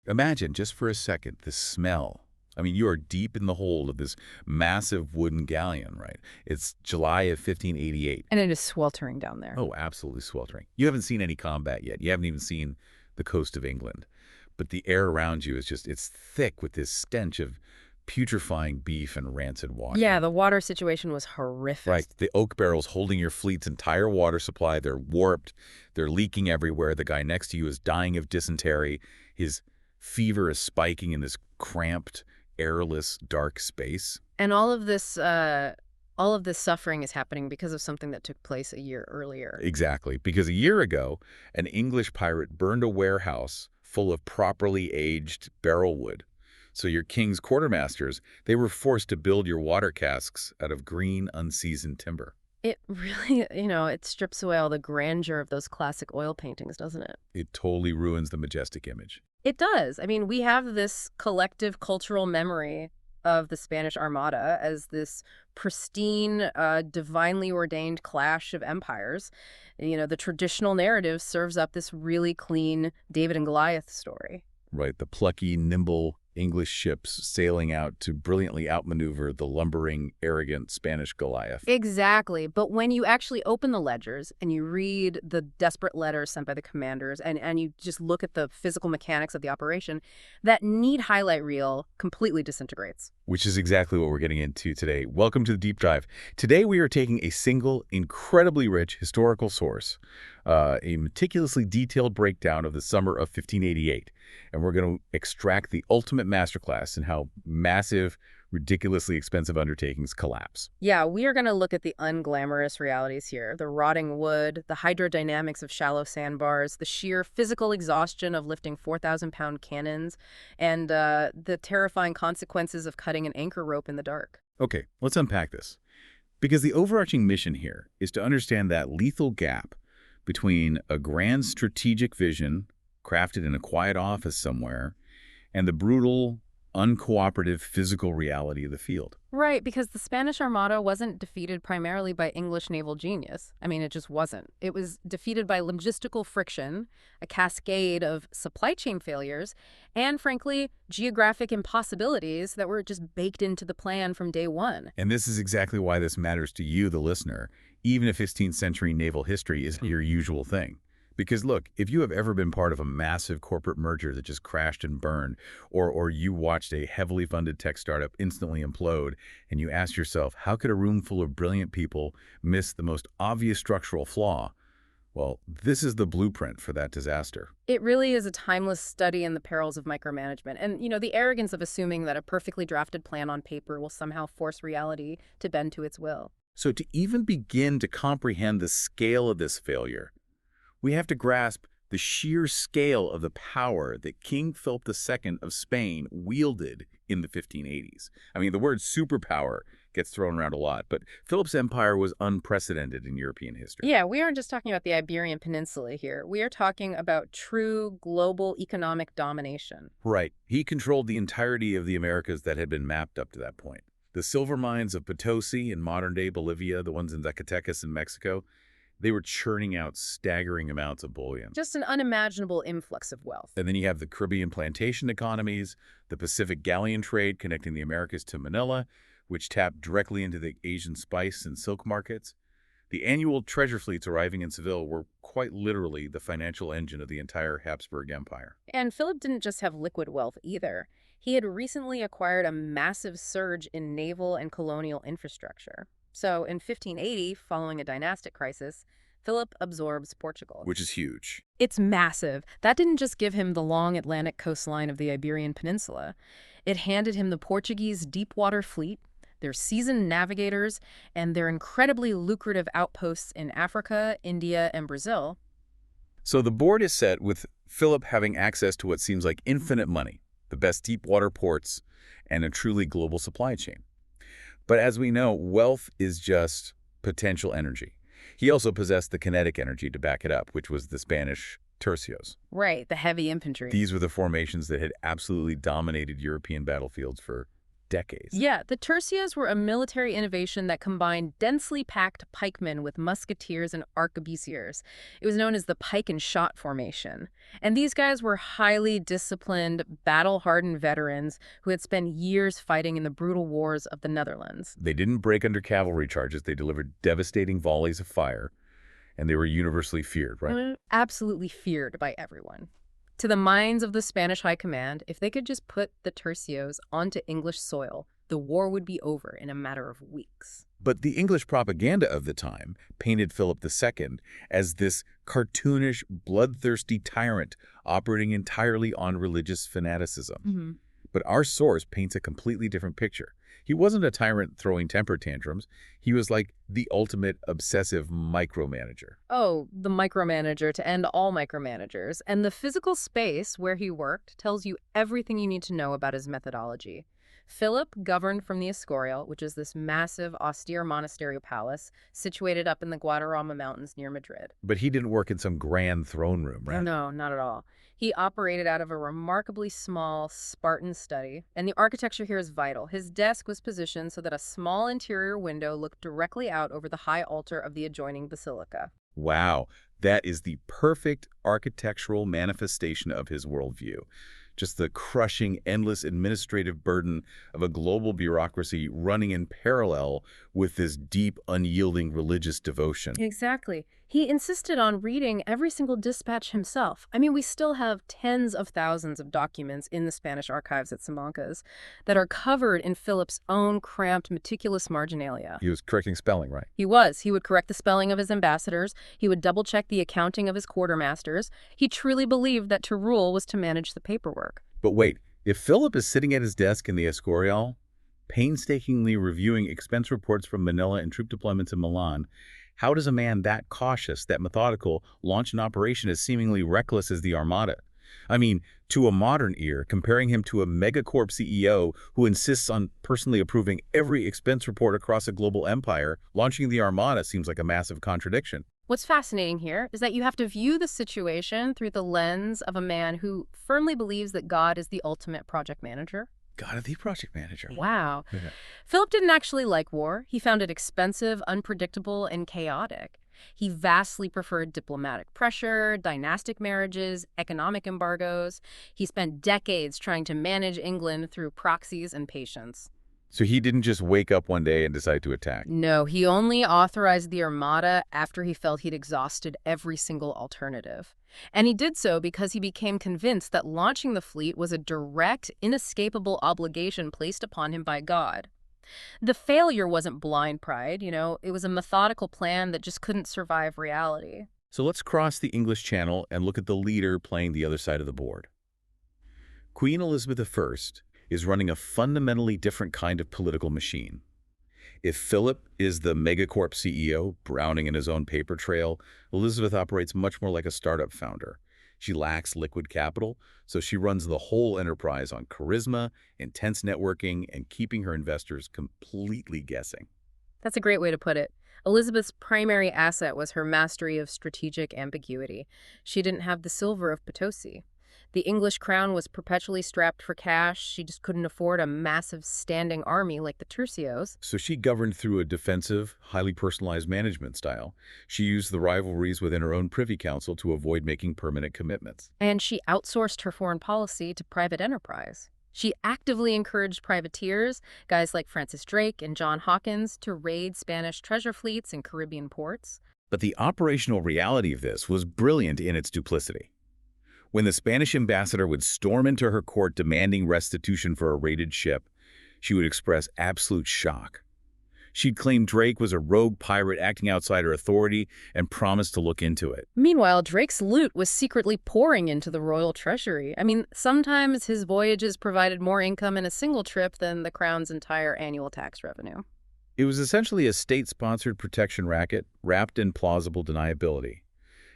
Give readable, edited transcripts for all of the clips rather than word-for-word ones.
Imagine, just for a second, the smell. I mean, you are deep in the hold of this massive wooden galleon, right? It's July of 1588. And it is sweltering down there. Oh, absolutely sweltering. You haven't seen any combat yet. You haven't even seen the coast of England. But the air around you is just, it's thick with this stench of putrefying beef and rancid water. Yeah, the water situation was horrific. Right. The oak barrels holding your fleet's entire water supply, they're warped. They're leaking everywhere. The guy next to you is dying of dysentery. His fever is spiking in this cramped, airless, dark space. And all of this suffering is happening because of something that took place a year earlier. Exactly. Because a year ago, an English pirate burned a warehouse full of properly aged barrel wood. So your king's quartermasters, they were forced to build your water casks out of green, unseasoned timber. It really, it strips away all the grandeur of those classic oil paintings, doesn't it? It totally ruins the majestic image. It does. I mean, we have this collective cultural memory of the Spanish Armada as this pristine, divinely ordained clash of empires. The traditional narrative serves up this really clean David and Goliath story. Right, the plucky, nimble English ships sailing out to brilliantly outmaneuver the lumbering, arrogant Spanish Goliath. Exactly. But when you actually open the ledgers and you read the desperate letters sent by the commanders and you just look at the physical mechanics of the operation, that neat highlight reel completely disintegrates. Which is exactly what we're getting into today. Welcome to the Deep Dive. Today we are taking a single, incredibly rich historical source, a meticulously detailed breakdown of the summer of 1588. And we're going to extract the ultimate masterclass in how massive, ridiculously expensive undertakings collapse. Yeah, we are going to look at the unglamorous realities here. The rotting wood, the hydrodynamics of shallow sandbars, the sheer physical exhaustion of lifting 4,000-pound cannons, and the terrifying consequences of cutting an anchor rope in the dark. Okay, let's unpack this. Because the overarching mission here is to understand that lethal gap between a grand strategic vision crafted in a quiet office somewhere and the brutal, uncooperative physical reality of the field. Right, because the Spanish Armada wasn't defeated primarily by English naval genius. I mean, it just wasn't. It was defeated by logistical friction, a cascade of supply chain failures, and frankly, geographic impossibilities that were just baked into the plan from day one. And this is exactly why this matters to you, the listener, even if 15th century naval history isn't your usual thing. Because look, if you have ever been part of a massive corporate merger that just crashed and burned, or you watched a heavily funded tech startup instantly implode, and you ask yourself, how could a room full of brilliant people miss the most obvious structural flaw? Well, this is the blueprint for that disaster. It really is a timeless study in the perils of micromanagement. And, the arrogance of assuming that a perfectly drafted plan on paper will somehow force reality to bend to its will. So to even begin to comprehend the scale of this failure, we have to grasp the sheer scale of the power that King Philip II of Spain wielded in the 1580s. I mean, the word superpower gets thrown around a lot, but Philip's empire was unprecedented in European history. Yeah, we aren't just talking about the Iberian Peninsula here. We are talking about true global economic domination. Right. He controlled the entirety of the Americas that had been mapped up to that point. The silver mines of Potosi in modern-day Bolivia, the ones in Zacatecas in Mexico, they were churning out staggering amounts of bullion. Just an unimaginable influx of wealth. And then you have the Caribbean plantation economies, the Pacific galleon trade connecting the Americas to Manila, which tapped directly into the Asian spice and silk markets. The annual treasure fleets arriving in Seville were quite literally the financial engine of the entire Habsburg Empire. And Philip didn't just have liquid wealth either. He had recently acquired a massive surge in naval and colonial infrastructure. So in 1580, following a dynastic crisis, Philip absorbs Portugal. Which is huge. It's massive. That didn't just give him the long Atlantic coastline of the Iberian Peninsula. It handed him the Portuguese deep-water fleet, their seasoned navigators, and their incredibly lucrative outposts in Africa, India, and Brazil. So the board is set with Philip having access to what seems like infinite money, the best deep-water ports, and a truly global supply chain. But as we know, wealth is just potential energy. He also possessed the kinetic energy to back it up, which was the Spanish tercios. Right, the heavy infantry. These were the formations that had absolutely dominated European battlefields for decades. Yeah, the tercios were a military innovation that combined densely packed pikemen with musketeers and arquebusiers. It was known as the pike and shot formation. And these guys were highly disciplined, battle-hardened veterans who had spent years fighting in the brutal wars of the Netherlands. They didn't break under cavalry charges. They delivered devastating volleys of fire, and they were universally feared, right? Absolutely feared by everyone. To the minds of the Spanish High Command, if they could just put the tercios onto English soil, the war would be over in a matter of weeks. But the English propaganda of the time painted Philip II as this cartoonish, bloodthirsty tyrant operating entirely on religious fanaticism. But our source paints a completely different picture. He wasn't a tyrant throwing temper tantrums. He was like the ultimate obsessive micromanager. Oh, the micromanager to end all micromanagers. And the physical space where he worked tells you everything you need to know about his methodology. Philip governed from the Escorial, which is this massive, austere monastery palace situated up in the Guadarrama Mountains near Madrid. But he didn't work in some grand throne room, right? No, not at all. He operated out of a remarkably small, Spartan study, and the architecture here is vital. His desk was positioned so that a small interior window looked directly out over the high altar of the adjoining basilica. Wow, that is the perfect architectural manifestation of his worldview. Just the crushing, endless administrative burden of a global bureaucracy running in parallel with this deep, unyielding religious devotion. Exactly. He insisted on reading every single dispatch himself. I mean, we still have tens of thousands of documents in the Spanish archives at Simancas that are covered in Philip's own cramped, meticulous marginalia. He was correcting spelling, right? He was. He would correct the spelling of his ambassadors. He would double-check the accounting of his quartermasters. He truly believed that to rule was to manage the paperwork. But wait, if Philip is sitting at his desk in the Escorial, painstakingly reviewing expense reports from Manila and troop deployments in Milan, how does a man that cautious, that methodical, launch an operation as seemingly reckless as the Armada? I mean, to a modern ear, comparing him to a megacorp CEO who insists on personally approving every expense report across a global empire, launching the Armada seems like a massive contradiction. What's fascinating here is that you have to view the situation through the lens of a man who firmly believes that God is the ultimate project manager. God of the project manager. Wow. Yeah. Philip didn't actually like war. He found it expensive, unpredictable, and chaotic. He vastly preferred diplomatic pressure, dynastic marriages, economic embargoes. He spent decades trying to manage England through proxies and patience. So he didn't just wake up one day and decide to attack. No, he only authorized the Armada after he felt he'd exhausted every single alternative. And he did so because he became convinced that launching the fleet was a direct, inescapable obligation placed upon him by God. The failure wasn't blind pride, it was a methodical plan that just couldn't survive reality. So let's cross the English Channel and look at the leader playing the other side of the board. Queen Elizabeth I is running a fundamentally different kind of political machine. If Philip is the megacorp CEO, browning in his own paper trail, Elizabeth operates much more like a startup founder. She lacks liquid capital, so she runs the whole enterprise on charisma, intense networking, and keeping her investors completely guessing. That's a great way to put it. Elizabeth's primary asset was her mastery of strategic ambiguity. She didn't have the silver of Potosi. The English crown was perpetually strapped for cash. She just couldn't afford a massive standing army like the tercios. So she governed through a defensive, highly personalized management style. She used the rivalries within her own privy council to avoid making permanent commitments. And she outsourced her foreign policy to private enterprise. She actively encouraged privateers, guys like Francis Drake and John Hawkins, to raid Spanish treasure fleets in Caribbean ports. But the operational reality of this was brilliant in its duplicity. When the Spanish ambassador would storm into her court demanding restitution for a raided ship, she would express absolute shock. She'd claim Drake was a rogue pirate acting outside her authority and promised to look into it. Meanwhile, Drake's loot was secretly pouring into the royal treasury. I mean, sometimes his voyages provided more income in a single trip than the crown's entire annual tax revenue. It was essentially a state-sponsored protection racket wrapped in plausible deniability.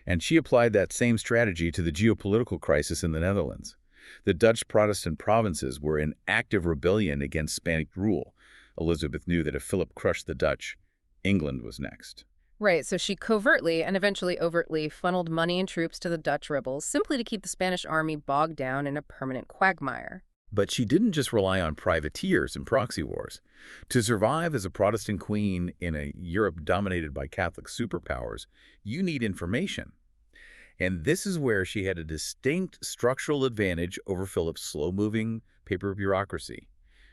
And she applied that same strategy to the geopolitical crisis in the Netherlands. The Dutch Protestant provinces were in active rebellion against Spanish rule. Elizabeth knew that if Philip crushed the Dutch, England was next. Right, so she covertly and eventually overtly funneled money and troops to the Dutch rebels simply to keep the Spanish army bogged down in a permanent quagmire. But she didn't just rely on privateers and proxy wars. To survive as a Protestant queen in a Europe dominated by Catholic superpowers, you need information. And this is where she had a distinct structural advantage over Philip's slow-moving paper bureaucracy.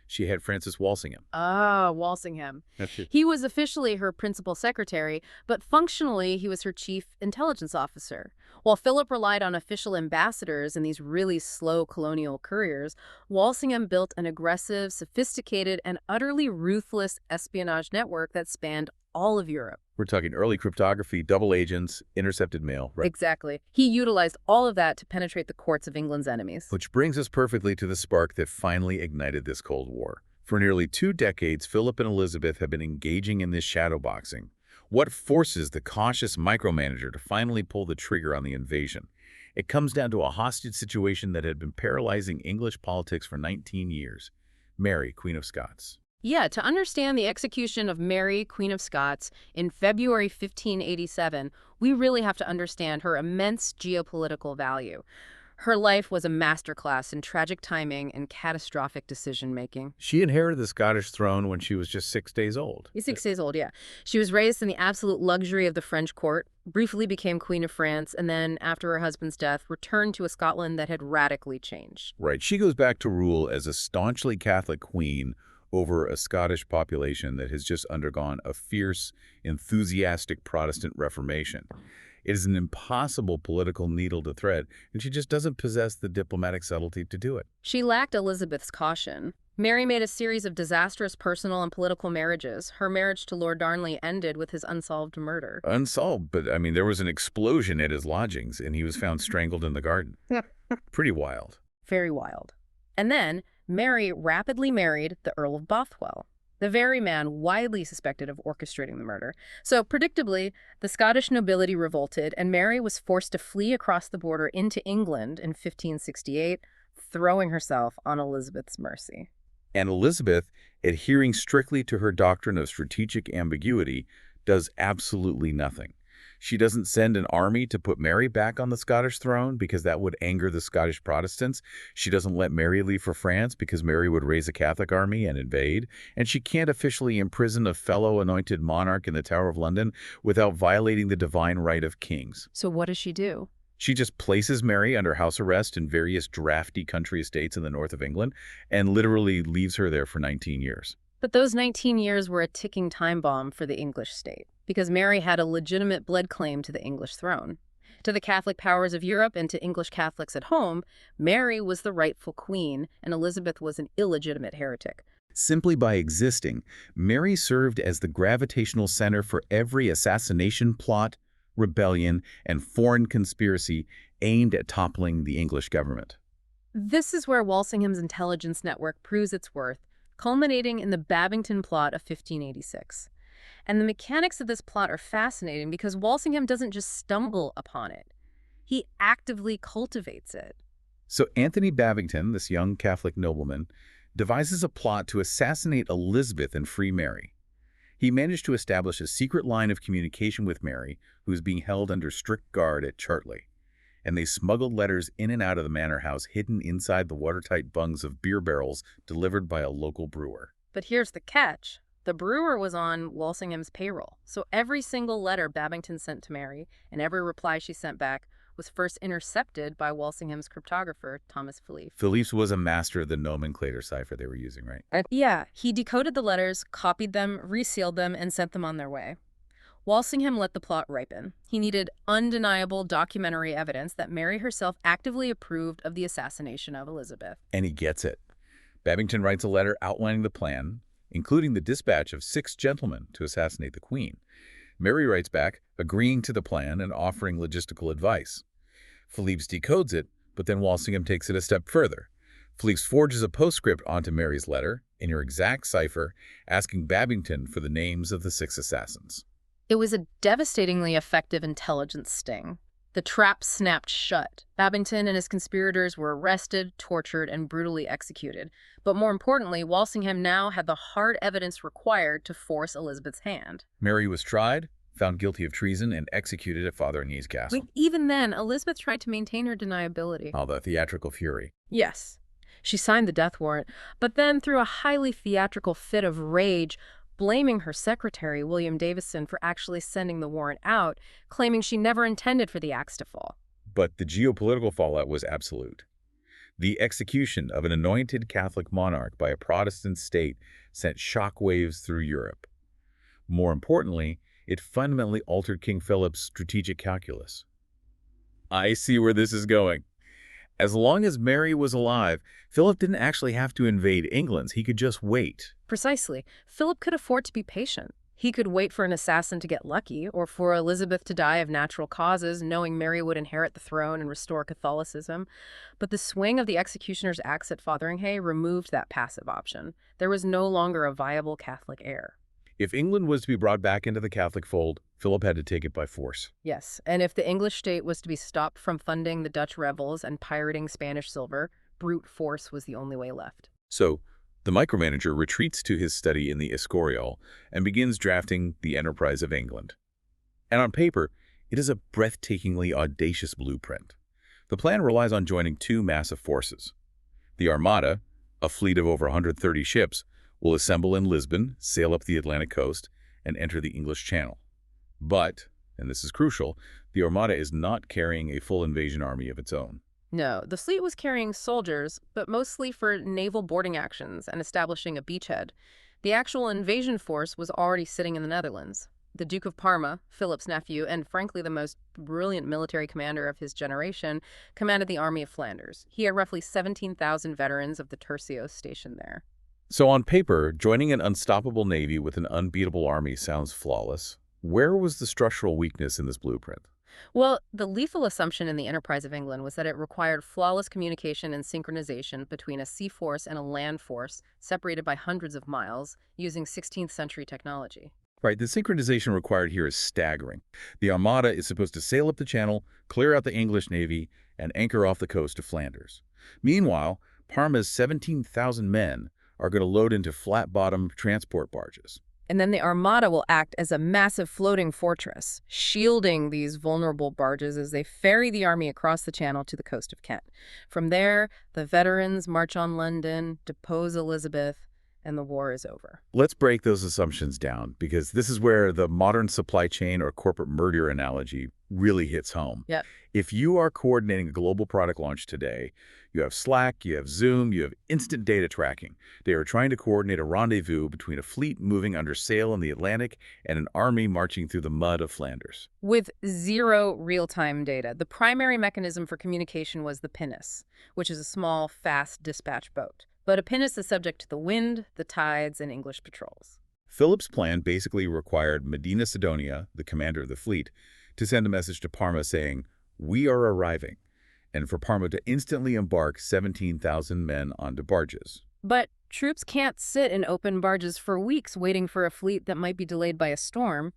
She had Francis Walsingham. Ah, Walsingham. That's it. He was officially her principal secretary, but functionally he was her chief intelligence officer. While Philip relied on official ambassadors and these really slow colonial couriers, Walsingham built an aggressive, sophisticated, and utterly ruthless espionage network that spanned all of Europe. We're talking early cryptography, double agents, intercepted mail, right? Exactly. He utilized all of that to penetrate the courts of England's enemies. Which brings us perfectly to the spark that finally ignited this Cold War. For nearly 2 decades, Philip and Elizabeth have been engaging in this shadowboxing. What forces the cautious micromanager to finally pull the trigger on the invasion? It comes down to a hostage situation that had been paralyzing English politics for 19 years. Mary, Queen of Scots. Yeah, to understand the execution of Mary, Queen of Scots, in February 1587, we really have to understand her immense geopolitical value. Her life was a masterclass in tragic timing and catastrophic decision-making. She inherited the Scottish throne when she was just 6 days old. 6 days old, yeah. She was raised in the absolute luxury of the French court, briefly became Queen of France, and then, after her husband's death, returned to a Scotland that had radically changed. Right. She goes back to rule as a staunchly Catholic queen over a Scottish population that has just undergone a fierce, enthusiastic Protestant Reformation. It is an impossible political needle to thread, and she just doesn't possess the diplomatic subtlety to do it. She lacked Elizabeth's caution. Mary made a series of disastrous personal and political marriages. Her marriage to Lord Darnley ended with his unsolved murder. Unsolved, but I mean, there was an explosion at his lodgings, and he was found strangled in the garden. Pretty wild. Very wild. And then, Mary rapidly married the Earl of Bothwell, the very man widely suspected of orchestrating the murder. So, predictably, the Scottish nobility revolted, and Mary was forced to flee across the border into England in 1568, throwing herself on Elizabeth's mercy. And Elizabeth, adhering strictly to her doctrine of strategic ambiguity, does absolutely nothing. She doesn't send an army to put Mary back on the Scottish throne because that would anger the Scottish Protestants. She doesn't let Mary leave for France because Mary would raise a Catholic army and invade. And she can't officially imprison a fellow anointed monarch in the Tower of London without violating the divine right of kings. So what does she do? She just places Mary under house arrest in various drafty country estates in the north of England and literally leaves her there for 19 years. But those 19 years were a ticking time bomb for the English state, because Mary had a legitimate blood claim to the English throne. To the Catholic powers of Europe and to English Catholics at home, Mary was the rightful queen, and Elizabeth was an illegitimate heretic. Simply by existing, Mary served as the gravitational center for every assassination plot, rebellion, and foreign conspiracy aimed at toppling the English government. This is where Walsingham's intelligence network proves its worth, culminating in the Babington plot of 1586. And the mechanics of this plot are fascinating because Walsingham doesn't just stumble upon it. He actively cultivates it. So Anthony Babington, this young Catholic nobleman, devises a plot to assassinate Elizabeth and free Mary. He managed to establish a secret line of communication with Mary, who is being held under strict guard at Chartley. And they smuggled letters in and out of the manor house hidden inside the watertight bungs of beer barrels delivered by a local brewer. But here's the catch. The brewer was on Walsingham's payroll, so every single letter Babington sent to Mary and every reply she sent back was first intercepted by Walsingham's cryptographer, Thomas Philippe. Philippe was a master of the nomenclature cipher they were using, right? Yeah, he decoded the letters, copied them, resealed them, and sent them on their way. Walsingham let the plot ripen. He needed undeniable documentary evidence that Mary herself actively approved of the assassination of Elizabeth. And he gets it. Babington writes a letter outlining the plan, including the dispatch of 6 gentlemen to assassinate the Queen. Mary writes back, agreeing to the plan and offering logistical advice. Philippe decodes it, but then Walsingham takes it a step further. Philippe forges a postscript onto Mary's letter, in her exact cipher, asking Babington for the names of the 6 assassins. It was a devastatingly effective intelligence sting. The trap snapped shut. Babington and his conspirators were arrested, tortured, and brutally executed. But more importantly, Walsingham now had the hard evidence required to force Elizabeth's hand. Mary was tried, found guilty of treason, and executed at Fotheringay's castle. Even then, Elizabeth tried to maintain her deniability. All the theatrical fury. Yes. She signed the death warrant, but then threw a highly theatrical fit of rage, blaming her secretary, William Davison, for actually sending the warrant out, claiming she never intended for the axe to fall. But the geopolitical fallout was absolute. The execution of an anointed Catholic monarch by a Protestant state sent shockwaves through Europe. More importantly, it fundamentally altered King Philip's strategic calculus. I see where this is going. As long as Mary was alive, Philip didn't actually have to invade England. He could just wait. Precisely. Philip could afford to be patient. He could wait for an assassin to get lucky, or for Elizabeth to die of natural causes, knowing Mary would inherit the throne and restore Catholicism. But the swing of the executioner's axe at Fotheringhay removed that passive option. There was no longer a viable Catholic heir. If England was to be brought back into the Catholic fold, Philip had to take it by force. Yes, and if the English state was to be stopped from funding the Dutch rebels and pirating Spanish silver, brute force was the only way left. So, the micromanager retreats to his study in the Escorial and begins drafting the Enterprise of England. And on paper, it is a breathtakingly audacious blueprint. The plan relies on joining two massive forces. The Armada, a fleet of over 130 ships, will assemble in Lisbon, sail up the Atlantic coast, and enter the English Channel. But, and this is crucial, the Armada is not carrying a full invasion army of its own. No, the fleet was carrying soldiers, but mostly for naval boarding actions and establishing a beachhead. The actual invasion force was already sitting in the Netherlands. The Duke of Parma, Philip's nephew, and frankly the most brilliant military commander of his generation, commanded the Army of Flanders. He had roughly 17,000 veterans of the tercios stationed there. So on paper, joining an unstoppable navy with an unbeatable army sounds flawless. Where was the structural weakness in this blueprint? Well, the lethal assumption in the Enterprise of England was that it required flawless communication and synchronization between a sea force and a land force separated by hundreds of miles using 16th century technology. Right, the synchronization required here is staggering. The Armada is supposed to sail up the channel, clear out the English navy, and anchor off the coast of Flanders. Meanwhile, Parma's 17,000 men are going to load into flat-bottom transport barges. And then the Armada will act as a massive floating fortress, shielding these vulnerable barges as they ferry the army across the channel to the coast of Kent. From there, the veterans march on London, depose Elizabeth, and the war is over. Let's break those assumptions down, because this is where the modern supply chain or corporate merger analogy really hits home. Yep. If you are coordinating a global product launch today, you have Slack, you have Zoom, you have instant data tracking. They are trying to coordinate a rendezvous between a fleet moving under sail in the Atlantic and an army marching through the mud of Flanders. With zero real-time data, the primary mechanism for communication was the pinnace, which is a small, fast dispatch boat. But a pinnace is subject to the wind, the tides, and English patrols. Philip's plan basically required Medina Sidonia, the commander of the fleet, to send a message to Parma saying, "We are arriving," and for Parma to instantly embark 17,000 men onto barges. But troops can't sit in open barges for weeks waiting for a fleet that might be delayed by a storm,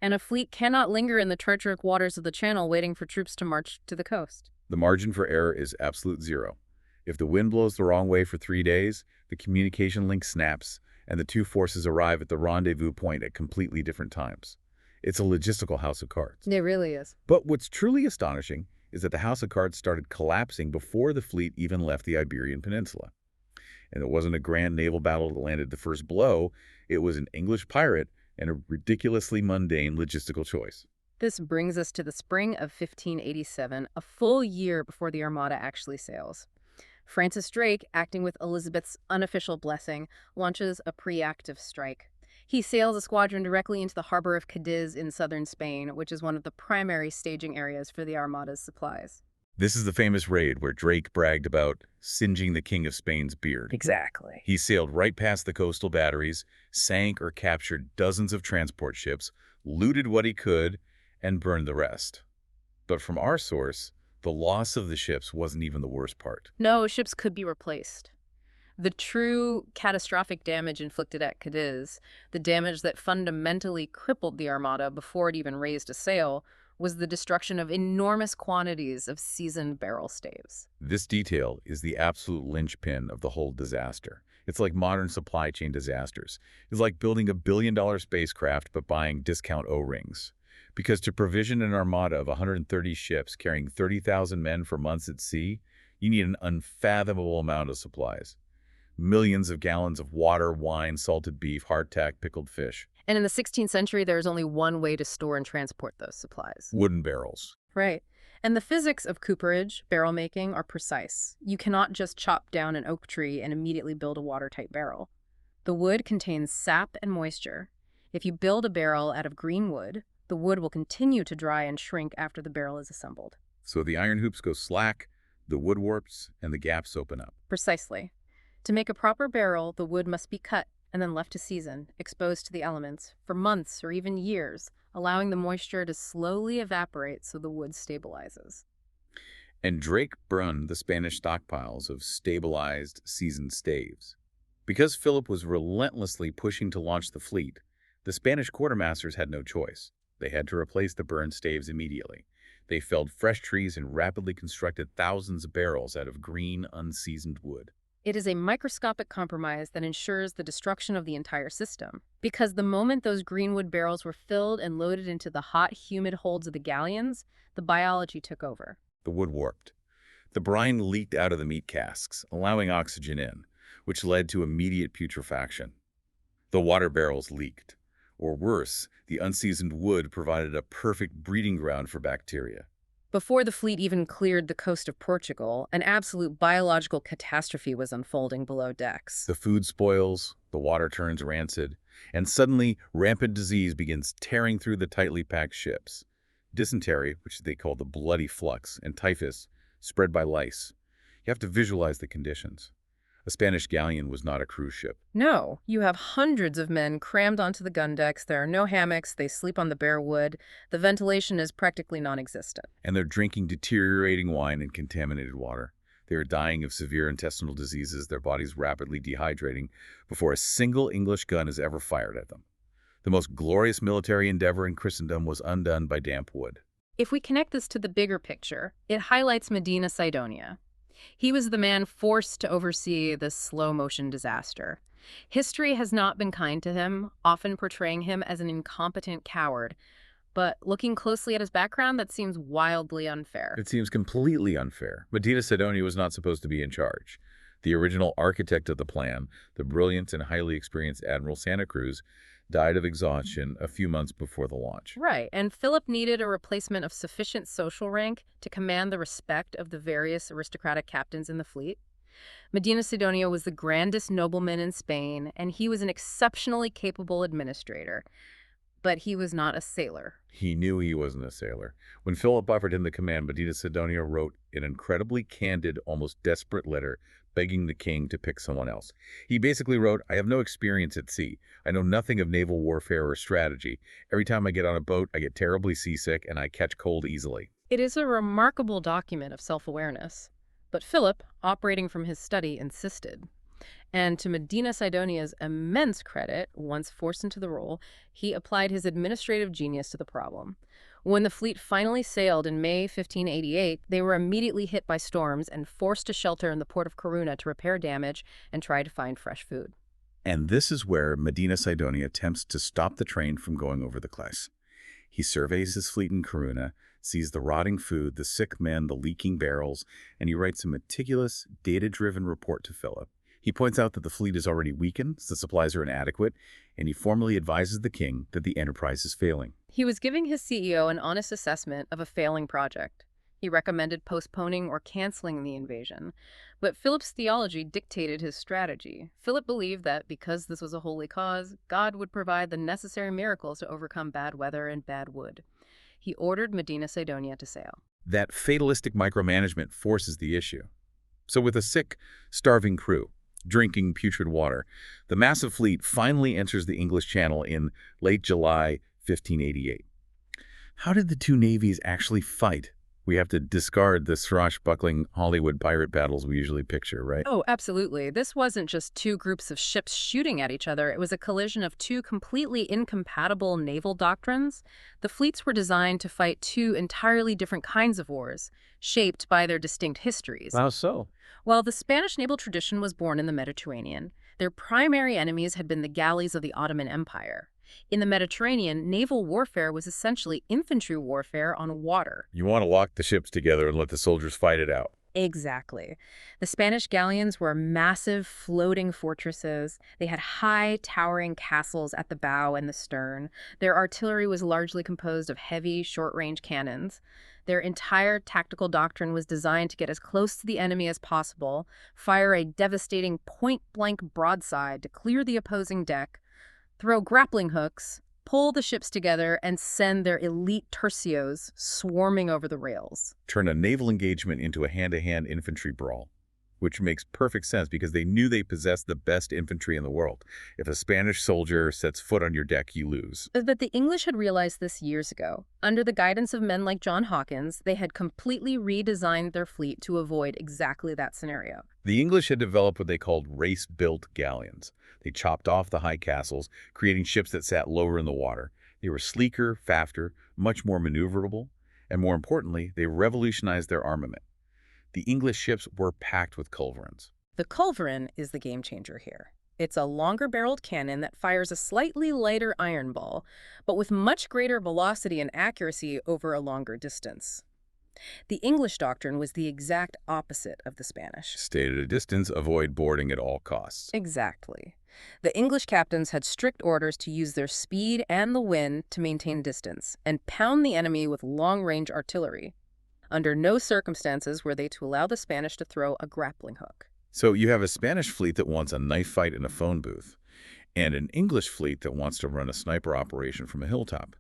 and a fleet cannot linger in the treacherous waters of the Channel waiting for troops to march to the coast. The margin for error is absolute zero. If the wind blows the wrong way for 3 days, the communication link snaps, and the two forces arrive at the rendezvous point at completely different times. It's a logistical house of cards. It really is. But what's truly astonishing is that the house of cards started collapsing before the fleet even left the Iberian Peninsula. And it wasn't a grand naval battle that landed the first blow. It was an English pirate and a ridiculously mundane logistical choice. This brings us to the spring of 1587, a full year before the Armada actually sails. Francis Drake, acting with Elizabeth's unofficial blessing, launches a preactive strike. He sails a squadron directly into the harbor of Cadiz in southern Spain, which is one of the primary staging areas for the Armada's supplies. This is the famous raid where Drake bragged about singeing the King of Spain's beard. Exactly. He sailed right past the coastal batteries, sank or captured dozens of transport ships, looted what he could, and burned the rest. But from our source, the loss of the ships wasn't even the worst part. No, ships could be replaced. The true catastrophic damage inflicted at Cadiz, the damage that fundamentally crippled the Armada before it even raised a sail, was the destruction of enormous quantities of seasoned barrel staves. This detail is the absolute linchpin of the whole disaster. It's like modern supply chain disasters. It's like building a billion-dollar spacecraft but buying discount O-rings. Because to provision an armada of 130 ships carrying 30,000 men for months at sea, You need an unfathomable amount of supplies. Millions of gallons of water, wine, salted beef, hardtack, pickled fish. And in the 16th century, there was only one way to store and transport those supplies. Wooden barrels. Right. And the physics of cooperage, barrel making, are precise. You cannot just chop down an oak tree and immediately build a watertight barrel. The wood contains sap and moisture. If you build a barrel out of green wood, the wood will continue to dry and shrink after the barrel is assembled. So the iron hoops go slack, the wood warps, and the gaps open up. Precisely. To make a proper barrel, the wood must be cut and then left to season, exposed to the elements, for months or even years, allowing the moisture to slowly evaporate so the wood stabilizes. And Drake burned the Spanish stockpiles of stabilized, seasoned staves. Because Philip was relentlessly pushing to launch the fleet, the Spanish quartermasters had no choice. They had to replace the burned staves immediately. They felled fresh trees and rapidly constructed thousands of barrels out of green, unseasoned wood. It is a microscopic compromise that ensures the destruction of the entire system. Because the moment those greenwood barrels were filled and loaded into the hot, humid holds of the galleons, the biology took over. The wood warped. The brine leaked out of the meat casks, allowing oxygen in, which led to immediate putrefaction. The water barrels leaked. Or worse, the unseasoned wood provided a perfect breeding ground for bacteria. Before the fleet even cleared the coast of Portugal, an absolute biological catastrophe was unfolding below decks. The food spoils, the water turns rancid, and suddenly rampant disease begins tearing through the tightly packed ships. Dysentery, which they call the bloody flux, and typhus, spread by lice. You have to visualize the conditions. A Spanish galleon was not a cruise ship. No, you have hundreds of men crammed onto the gun decks. There are no hammocks. They sleep on the bare wood. The ventilation is practically non-existent. And they're drinking deteriorating wine and contaminated water. They are dying of severe intestinal diseases, their bodies rapidly dehydrating before a single English gun is ever fired at them. The most glorious military endeavor in Christendom was undone by damp wood. If we connect this to the bigger picture, it highlights Medina Sidonia. He was the man forced to oversee this slow-motion disaster. History has not been kind to him, often portraying him as an incompetent coward. But looking closely at his background, that seems wildly unfair. It seems completely unfair. Medina Sidonia was not supposed to be in charge. The original architect of the plan, the brilliant and highly experienced Admiral Santa Cruz, died of exhaustion a few months before the launch. Right, and Philip needed a replacement of sufficient social rank to command the respect of the various aristocratic captains in the fleet. Medina Sidonia was the grandest nobleman in Spain, and he was an exceptionally capable administrator. But he was not a sailor. He knew he wasn't a sailor. When Philip offered him the command, Medina Sidonia wrote an incredibly candid, almost desperate letter begging the king to pick someone else. He basically wrote, "I have no experience at sea. I know nothing of naval warfare or strategy. Every time I get on a boat, I get terribly seasick and I catch cold easily." It is a remarkable document of self-awareness. But Philip, operating from his study, insisted. And to Medina Sidonia's immense credit, once forced into the role, he applied his administrative genius to the problem. When the fleet finally sailed in May 1588, they were immediately hit by storms and forced to shelter in the port of Corunna to repair damage and try to find fresh food. And this is where Medina Sidonia attempts to stop the train from going over the Calais. He surveys his fleet in Corunna, sees the rotting food, the sick men, the leaking barrels, and he writes a meticulous, data-driven report to Philip. He points out that the fleet is already weakened, the supplies are inadequate, and he formally advises the king that the enterprise is failing. He was giving his CEO an honest assessment of a failing project. He recommended postponing or canceling the invasion. But Philip's theology dictated his strategy. Philip believed that because this was a holy cause, God would provide the necessary miracles to overcome bad weather and bad wood. He ordered Medina Sidonia to sail. That fatalistic micromanagement forces the issue. So with a sick, starving crew, drinking putrid water, the massive fleet finally enters the English Channel in late July 1588. How did the two navies actually fight? We have to discard the swashbuckling Hollywood pirate battles we usually picture, right? Oh, absolutely. This wasn't just two groups of ships shooting at each other. It was a collision of two completely incompatible naval doctrines. The fleets were designed to fight two entirely different kinds of wars, shaped by their distinct histories. How so? While the Spanish naval tradition was born in the Mediterranean, their primary enemies had been the galleys of the Ottoman Empire. In the Mediterranean, naval warfare was essentially infantry warfare on water. You want to lock the ships together and let the soldiers fight it out. Exactly. The Spanish galleons were massive floating fortresses. They had high, towering castles at the bow and the stern. Their artillery was largely composed of heavy, short-range cannons. Their entire tactical doctrine was designed to get as close to the enemy as possible, fire a devastating point-blank broadside to clear the opposing deck, throw grappling hooks, pull the ships together, and send their elite tercios swarming over the rails. Turn a naval engagement into a hand-to-hand infantry brawl, which makes perfect sense because they knew they possessed the best infantry in the world. If a Spanish soldier sets foot on your deck, you lose. But the English had realized this years ago. Under the guidance of men like John Hawkins, they had completely redesigned their fleet to avoid exactly that scenario. The English had developed what they called race-built galleons. They chopped off the high castles, creating ships that sat lower in the water. They were sleeker, faster, much more maneuverable, and more importantly, they revolutionized their armament. The English ships were packed with culverins. The culverin is the game changer here. It's a longer-barreled cannon that fires a slightly lighter iron ball, but with much greater velocity and accuracy over a longer distance. The English doctrine was the exact opposite of the Spanish. Stay at a distance, avoid boarding at all costs. Exactly. The English captains had strict orders to use their speed and the wind to maintain distance and pound the enemy with long-range artillery. Under no circumstances were they to allow the Spanish to throw a grappling hook. So you have a Spanish fleet that wants a knife fight in a phone booth, and an English fleet that wants to run a sniper operation from a hilltop.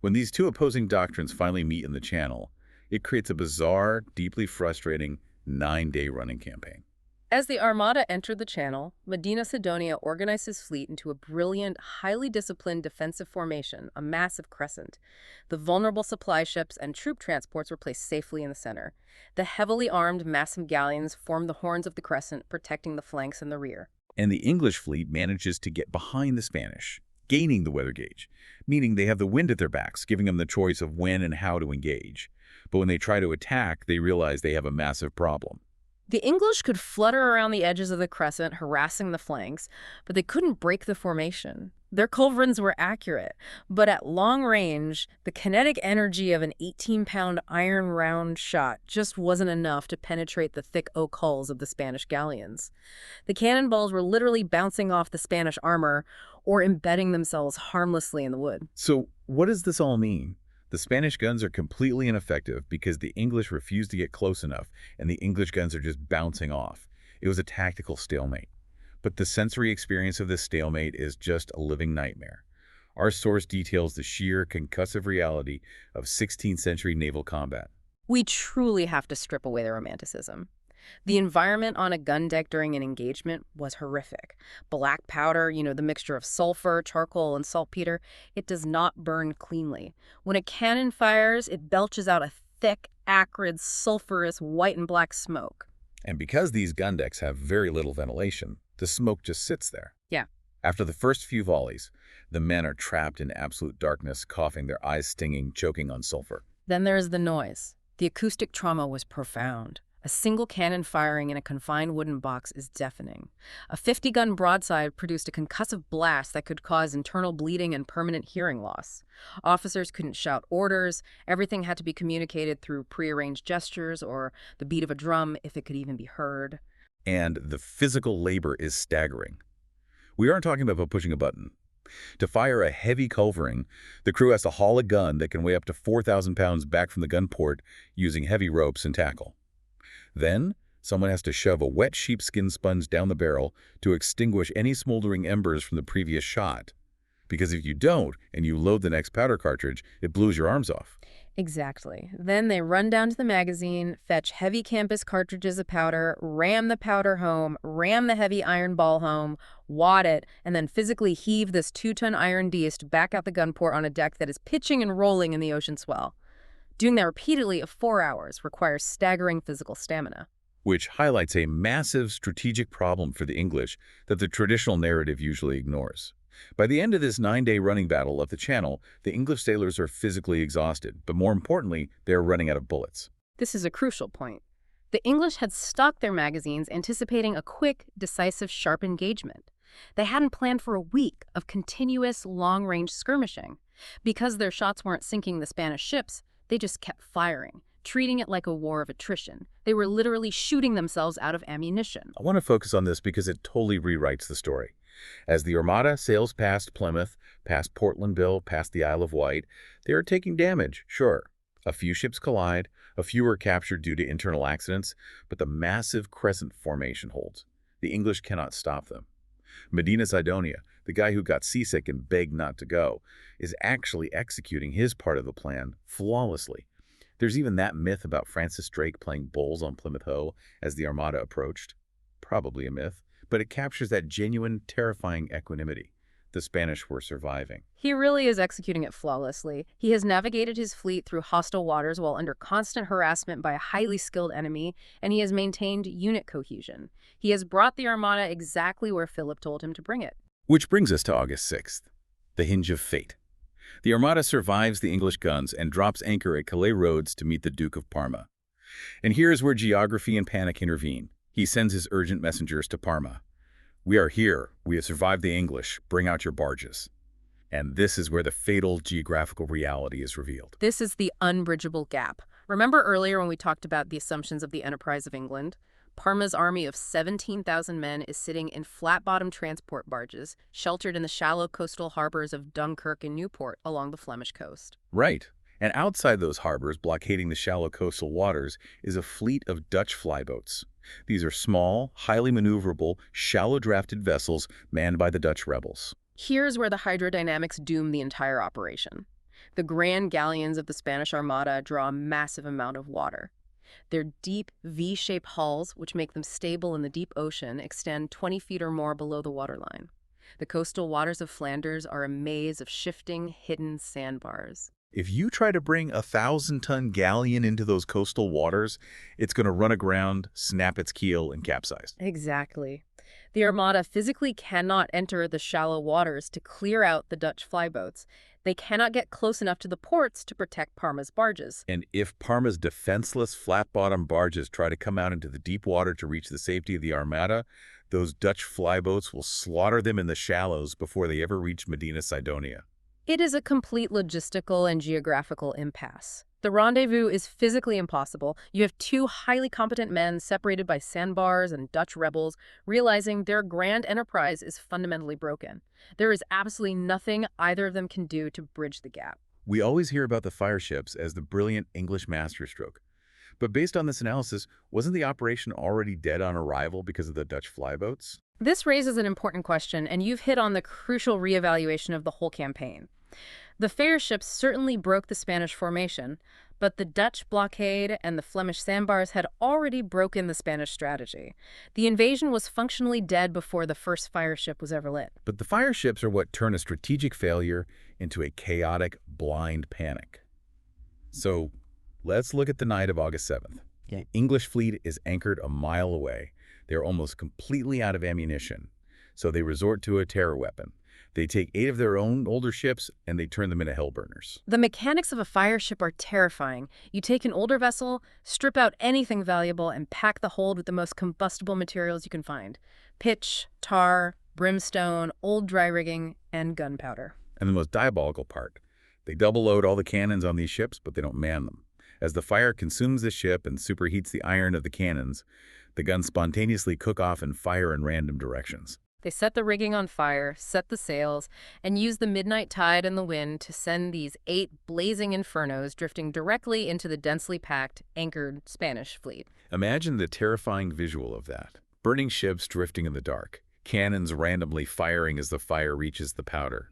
When these two opposing doctrines finally meet in the Channel, it creates a bizarre, deeply frustrating 9-day running campaign. As the Armada entered the Channel, Medina Sidonia organized his fleet into a brilliant, highly disciplined defensive formation, a massive crescent. The vulnerable supply ships and troop transports were placed safely in the center. The heavily armed, massive galleons formed the horns of the crescent, protecting the flanks and the rear. And the English fleet manages to get behind the Spanish, gaining the weather gauge, meaning they have the wind at their backs, giving them the choice of when and how to engage. But when they try to attack, they realize they have a massive problem. The English could flutter around the edges of the crescent, harassing the flanks, but they couldn't break the formation. Their culverins were accurate, but at long range, the kinetic energy of an 18-pound iron round shot just wasn't enough to penetrate the thick oak hulls of the Spanish galleons. The cannonballs were literally bouncing off the Spanish armor or embedding themselves harmlessly in the wood. So what does this all mean? The Spanish guns are completely ineffective because the English refused to get close enough, and the English guns are just bouncing off. It was a tactical stalemate. But the sensory experience of this stalemate is just a living nightmare. Our source details the sheer concussive reality of 16th century naval combat. We truly have to strip away the romanticism. The environment on a gun deck during an engagement was horrific. Black powder, the mixture of sulfur, charcoal, and saltpeter, it does not burn cleanly. When a cannon fires, it belches out a thick, acrid, sulfurous white and black smoke. And because these gun decks have very little ventilation, the smoke just sits there. Yeah. After the first few volleys, the men are trapped in absolute darkness, coughing, their eyes stinging, choking on sulfur. Then there is the noise. The acoustic trauma was profound. A single cannon firing in a confined wooden box is deafening. A 50-gun broadside produced a concussive blast that could cause internal bleeding and permanent hearing loss. Officers couldn't shout orders. Everything had to be communicated through prearranged gestures or the beat of a drum, if it could even be heard. And the physical labor is staggering. We aren't talking about pushing a button. To fire a heavy culverin, the crew has to haul a gun that can weigh up to 4,000 pounds back from the gun port using heavy ropes and tackle. Then, someone has to shove a wet sheepskin sponge down the barrel to extinguish any smoldering embers from the previous shot. Because if you don't, and you load the next powder cartridge, it blows your arms off. Exactly. Then they run down to the magazine, fetch heavy campus cartridges of powder, ram the powder home, ram the heavy iron ball home, wad it, and then physically heave this 2-ton iron beast back out the gun port on a deck that is pitching and rolling in the ocean swell. Doing that repeatedly of 4 hours requires staggering physical stamina. Which highlights a massive strategic problem for the English that the traditional narrative usually ignores. By the end of this 9-day running battle of the Channel, the English sailors are physically exhausted, but more importantly, they are running out of bullets. This is a crucial point. The English had stocked their magazines anticipating a quick, decisive, sharp engagement. They hadn't planned for a week of continuous, long-range skirmishing. Because their shots weren't sinking the Spanish ships, they just kept firing, treating it like a war of attrition. They were literally shooting themselves out of ammunition. I want to focus on this because it totally rewrites the story. As the Armada sails past Plymouth, past Portland Bill, past the Isle of Wight, they are taking damage, sure. A few ships collide, a few are captured due to internal accidents, but the massive crescent formation holds. The English cannot stop them. Medina Sidonia, the guy who got seasick and begged not to go, is actually executing his part of the plan flawlessly. There's even that myth about Francis Drake playing bowls on Plymouth Hoe as the Armada approached. Probably a myth, but it captures that genuine, terrifying equanimity. The Spanish were surviving. He really is executing it flawlessly. He has navigated his fleet through hostile waters while under constant harassment by a highly skilled enemy, and he has maintained unit cohesion. He has brought the Armada exactly where Philip told him to bring it. Which brings us to August 6th, the hinge of fate. The Armada survives the English guns and drops anchor at Calais roads to meet the Duke of Parma. And here's where geography and panic intervene. He sends his urgent messengers to Parma. "We are here. We have survived the English. Bring out your barges." And this is where the fatal geographical reality is revealed. This is the unbridgeable gap. Remember earlier when we talked about the assumptions of the enterprise of England? Parma's army of 17,000 men is sitting in flat-bottom transport barges, sheltered in the shallow coastal harbors of Dunkirk and Newport along the Flemish coast. Right. And outside those harbors, blockading the shallow coastal waters, is a fleet of Dutch flyboats. These are small, highly maneuverable, shallow-drafted vessels manned by the Dutch rebels. Here's where the hydrodynamics doom the entire operation. The grand galleons of the Spanish Armada draw a massive amount of water. Their deep, V-shaped hulls, which make them stable in the deep ocean, extend 20 feet or more below the waterline. The coastal waters of Flanders are a maze of shifting, hidden sandbars. If you try to bring a 1,000-ton galleon into those coastal waters, it's going to run aground, snap its keel, and capsize. Exactly. The Armada physically cannot enter the shallow waters to clear out the Dutch flyboats. They cannot get close enough to the ports to protect Parma's barges. And if Parma's defenseless, flat-bottom barges try to come out into the deep water to reach the safety of the Armada, those Dutch flyboats will slaughter them in the shallows before they ever reach Medina Sidonia. It is a complete logistical and geographical impasse. The rendezvous is physically impossible. You have two highly competent men separated by sandbars and Dutch rebels, realizing their grand enterprise is fundamentally broken. There is absolutely nothing either of them can do to bridge the gap. We always hear about the fire ships as the brilliant English masterstroke. But based on this analysis, wasn't the operation already dead on arrival because of the Dutch flyboats? This raises an important question, and you've hit on the crucial reevaluation of the whole campaign. The fire ships certainly broke the Spanish formation, but the Dutch blockade and the Flemish sandbars had already broken the Spanish strategy. The invasion was functionally dead before the first fire ship was ever lit. But the fire ships are what turn a strategic failure into a chaotic, blind panic. So let's look at the night of August 7th. The English fleet is anchored a mile away. They're almost completely out of ammunition, so they resort to a terror weapon. They take 8 of their own older ships and they turn them into hellburners. The mechanics of a fire ship are terrifying. You take an older vessel, strip out anything valuable, and pack the hold with the most combustible materials you can find. Pitch, tar, brimstone, old dry rigging, and gunpowder. And the most diabolical part, they double load all the cannons on these ships, but they don't man them. As the fire consumes the ship and superheats the iron of the cannons, the guns spontaneously cook off and fire in random directions. They set the rigging on fire, set the sails, and use the midnight tide and the wind to send these 8 blazing infernos drifting directly into the densely packed, anchored Spanish fleet. Imagine the terrifying visual of that. Burning ships drifting in the dark, cannons randomly firing as the fire reaches the powder.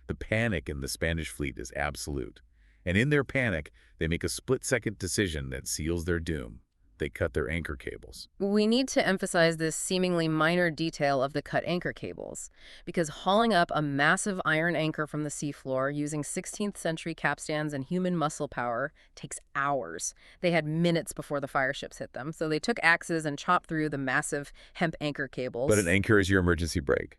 The panic in the Spanish fleet is absolute. And in their panic, they make a split-second decision that seals their doom. They cut their anchor cables. We need to emphasize this seemingly minor detail of the cut anchor cables, because hauling up a massive iron anchor from the seafloor using 16th century capstans and human muscle power takes hours. They had minutes before the fire ships hit them, so they took axes and chopped through the massive hemp anchor cables. But an anchor is your emergency brake.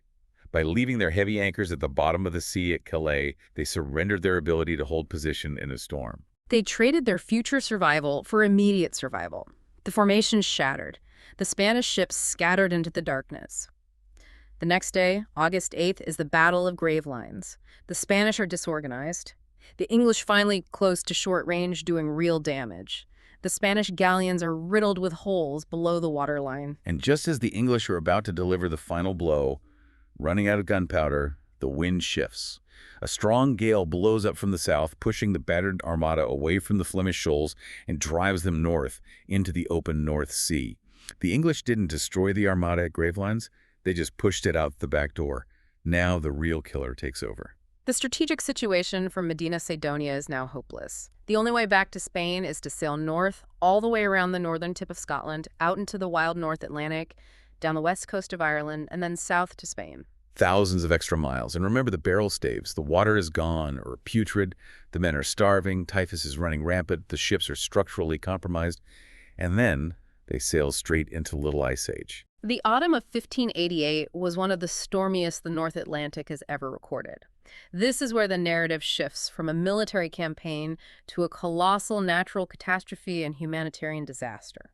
By leaving their heavy anchors at the bottom of the sea at Calais, they surrendered their ability to hold position in a storm. They traded their future survival for immediate survival. The formation shattered. The Spanish ships scattered into the darkness. The next day, August 8th, is the Battle of Gravelines. The Spanish are disorganized. The English finally close to short range, doing real damage. The Spanish galleons are riddled with holes below the waterline. And just as the English are about to deliver the final blow, running out of gunpowder, the wind shifts. A strong gale blows up from the south, pushing the battered armada away from the Flemish shoals and drives them north into the open North Sea. The English didn't destroy the armada at Gravelines, they just pushed it out the back door. Now the real killer takes over. The strategic situation for Medina Sidonia is now hopeless. The only way back to Spain is to sail north, all the way around the northern tip of Scotland, out into the wild North Atlantic, down the west coast of Ireland, and then south to Spain. Thousands of extra miles. And remember the barrel staves. The water is gone or putrid. The men are starving. Typhus is running rampant. The ships are structurally compromised. And then they sail straight into Little Ice Age. The autumn of 1588 was one of the stormiest the North Atlantic has ever recorded. This is where the narrative shifts from a military campaign to a colossal natural catastrophe and humanitarian disaster.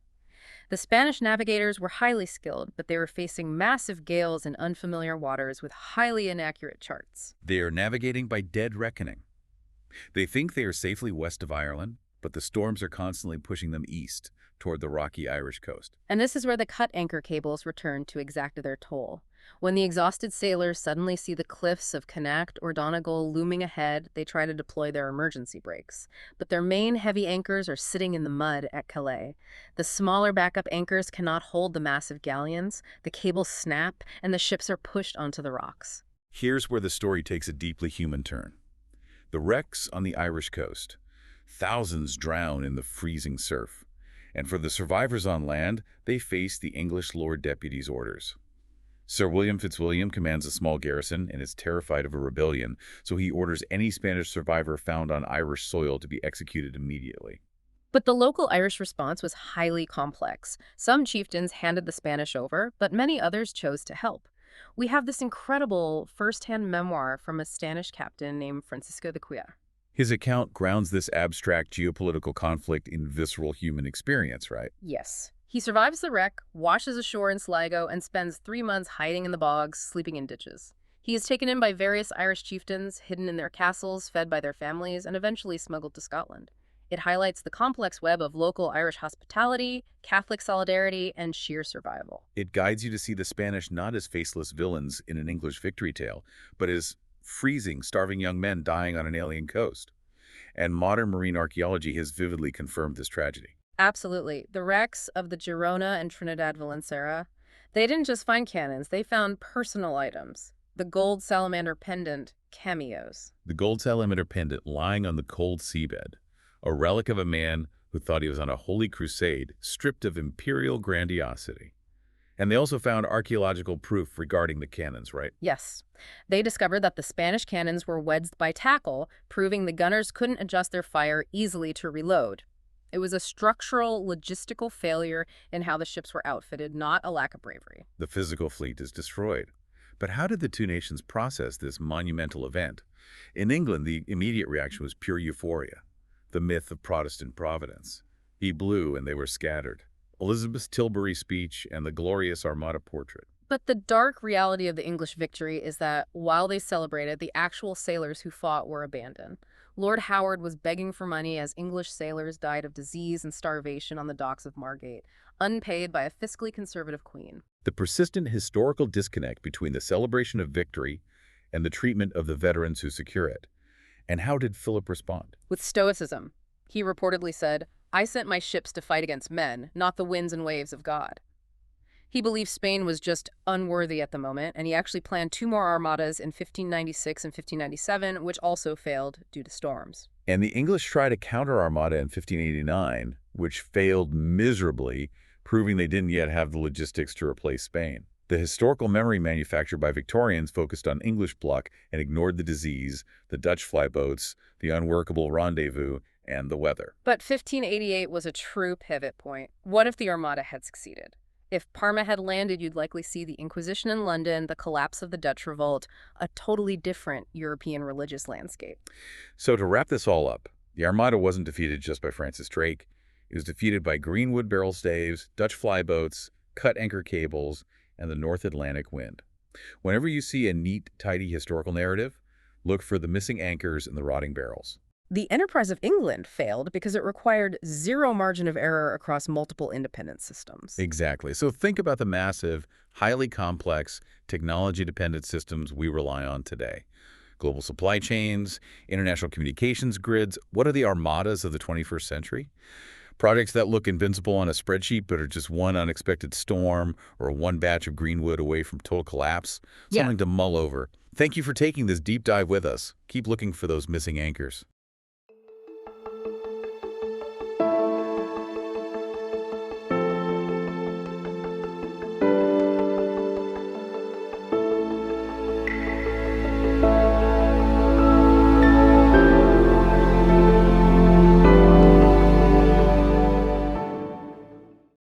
The Spanish navigators were highly skilled, but they were facing massive gales in unfamiliar waters with highly inaccurate charts. They are navigating by dead reckoning. They think they are safely west of Ireland, but the storms are constantly pushing them east toward the rocky Irish coast. And this is where the cut anchor cables return to exact their toll. When the exhausted sailors suddenly see the cliffs of Connacht or Donegal looming ahead, they try to deploy their emergency brakes. But their main heavy anchors are sitting in the mud at Calais. The smaller backup anchors cannot hold the massive galleons, the cables snap, and the ships are pushed onto the rocks. Here's where the story takes a deeply human turn. The wrecks on the Irish coast. Thousands drown in the freezing surf. And for the survivors on land, they face the English Lord Deputy's orders. Sir William Fitzwilliam commands a small garrison and is terrified of a rebellion, so he orders any Spanish survivor found on Irish soil to be executed immediately. But the local Irish response was highly complex. Some chieftains handed the Spanish over, but many others chose to help. We have this incredible first-hand memoir from a Spanish captain named Francisco de Cuellar. His account grounds this abstract geopolitical conflict in visceral human experience, right? Yes. He survives the wreck, washes ashore in Sligo, and spends 3 months hiding in the bogs, sleeping in ditches. He is taken in by various Irish chieftains, hidden in their castles, fed by their families, and eventually smuggled to Scotland. It highlights the complex web of local Irish hospitality, Catholic solidarity, and sheer survival. It guides you to see the Spanish not as faceless villains in an English victory tale, but as freezing, starving young men dying on an alien coast. And modern marine archaeology has vividly confirmed this tragedy. Absolutely. The wrecks of the Girona and Trinidad Valenciana, they didn't just find cannons, they found personal items. The gold salamander pendant, cameos. The gold salamander pendant lying on the cold seabed, a relic of a man who thought he was on a holy crusade, stripped of imperial grandiosity. And they also found archaeological proof regarding the cannons, right? Yes. They discovered that the Spanish cannons were wedged by tackle, proving the gunners couldn't adjust their fire easily to reload. It was a structural, logistical failure in how the ships were outfitted, not a lack of bravery. The physical fleet is destroyed. But how did the two nations process this monumental event? In England, the immediate reaction was pure euphoria. The myth of Protestant providence. He blew and they were scattered. Elizabeth's Tilbury speech and the glorious Armada portrait. But the dark reality of the English victory is that while they celebrated, the actual sailors who fought were abandoned. Lord Howard was begging for money as English sailors died of disease and starvation on the docks of Margate, unpaid by a fiscally conservative queen. The persistent historical disconnect between the celebration of victory and the treatment of the veterans who secure it. And how did Philip respond? With stoicism. He reportedly said, "I sent my ships to fight against men, not the winds and waves of God." He believed Spain was just unworthy at the moment, and he actually planned 2 more armadas in 1596 and 1597, which also failed due to storms. And the English tried a counter-armada in 1589, which failed miserably, proving they didn't yet have the logistics to replace Spain. The historical memory manufactured by Victorians focused on English pluck and ignored the disease, the Dutch flyboats, the unworkable rendezvous, and the weather. But 1588 was a true pivot point. What if the Armada had succeeded? If Parma had landed, you'd likely see the Inquisition in London, the collapse of the Dutch revolt, a totally different European religious landscape. So to wrap this all up, the Armada wasn't defeated just by Francis Drake. It was defeated by Greenwood barrel staves, Dutch flyboats, cut anchor cables, and the North Atlantic wind. Whenever you see a neat, tidy historical narrative, look for the missing anchors and the rotting barrels. The enterprise of England failed because it required zero margin of error across multiple independent systems. Exactly. So think about the massive, highly complex, technology-dependent systems we rely on today. Global supply chains, international communications grids. What are the armadas of the 21st century? Projects that look invincible on a spreadsheet but are just one unexpected storm or one batch of greenwood away from total collapse. Yeah. Something to mull over. Thank you for taking this deep dive with us. Keep looking for those missing anchors.